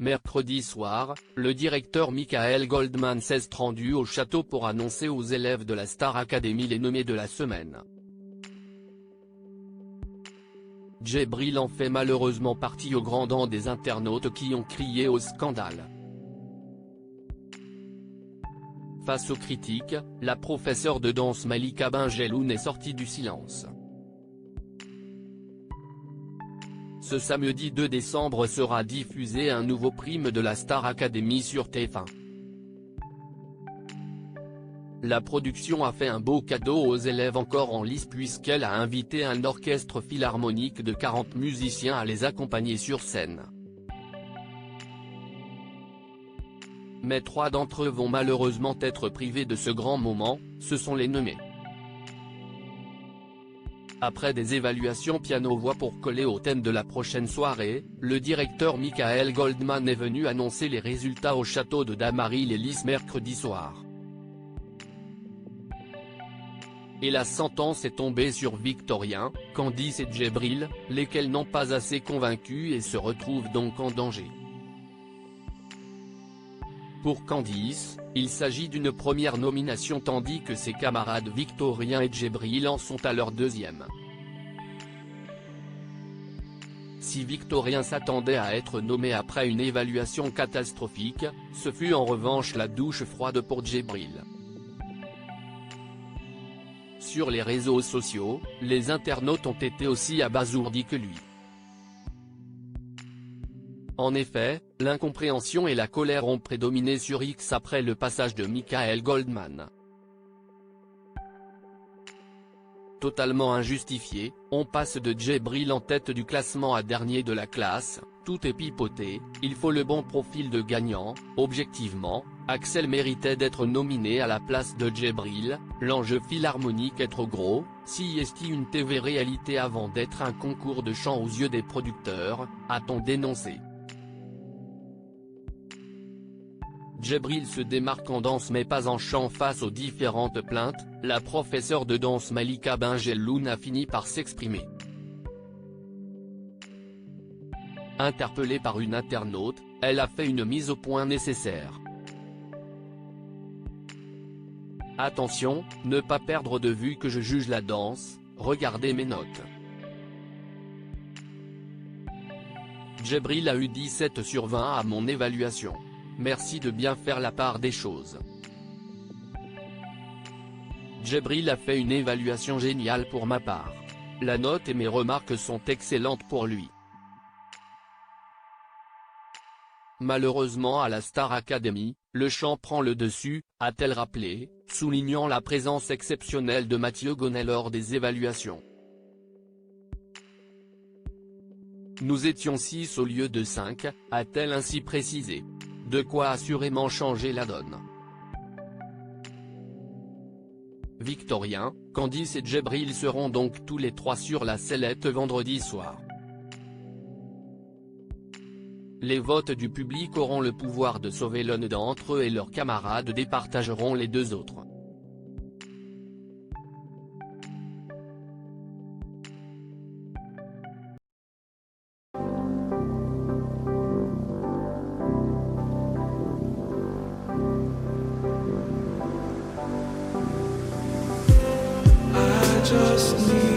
Mercredi soir, le directeur Michael Goldman s'est rendu au château pour annoncer aux élèves de la Star Academy les nommés de la semaine. Djebril en fait malheureusement partie au grand dam des internautes qui ont crié au scandale. Face aux critiques, la professeure de danse Malika Benjeloun est sortie du silence. Ce samedi 2 décembre sera diffusé un nouveau prime de la Star Academy sur TF1. La production a fait un beau cadeau aux élèves encore en lice puisqu'elle a invité un orchestre philharmonique de 40 musiciens à les accompagner sur scène. Mais 3 d'entre eux vont malheureusement être privés de ce grand moment, ce sont les nommés. Après des évaluations piano-voix pour coller au thème de la prochaine soirée, le directeur Michael Goldman est venu annoncer les résultats au château de Damary-les-Lys mercredi soir. Et la sentence est tombée sur Victorien, Candice et Djebril, lesquels n'ont pas assez convaincu et se retrouvent donc en danger. Pour Candice, il s'agit d'une première nomination tandis que ses camarades Victorien et Djebril en sont à leur deuxième. Si Victorien s'attendait à être nommé après une évaluation catastrophique, ce fut en revanche la douche froide pour Djebril. Sur les réseaux sociaux, les internautes ont été aussi abasourdis que lui. En effet, l'incompréhension et la colère ont prédominé sur X après le passage de Michael Goldman. Totalement injustifié, on passe de Djebril en tête du classement à dernier de la classe, tout est pipoté, il faut le bon profil de gagnant, objectivement, Axel méritait d'être nominé à la place de Djebril, l'enjeu philharmonique est trop gros, si est une TV réalité avant d'être un concours de chant aux yeux des producteurs, a-t-on dénoncé. Djebril se démarque en danse mais pas en chant face aux différentes plaintes, la professeure de danse Malika Benjeloun a fini par s'exprimer. Interpellée par une internaute, elle a fait une mise au point nécessaire. Attention, ne pas perdre de vue que je juge la danse, regardez mes notes. Djebril a eu 17 sur 20 à mon évaluation. Merci de bien faire la part des choses. Djebril a fait une évaluation géniale pour ma part. La note et mes remarques sont excellentes pour lui. Malheureusement à la Star Academy, le chant prend le dessus, a-t-elle rappelé, soulignant la présence exceptionnelle de Mathieu Gonnet lors des évaluations. Nous étions 6 au lieu de 5, a-t-elle ainsi précisé. De quoi assurément changer la donne. Victorien, Candice et Djebril seront donc tous les 3 sur la sellette vendredi soir. Les votes du public auront le pouvoir de sauver l'un d'entre eux et leurs camarades départageront les 2 autres. Just need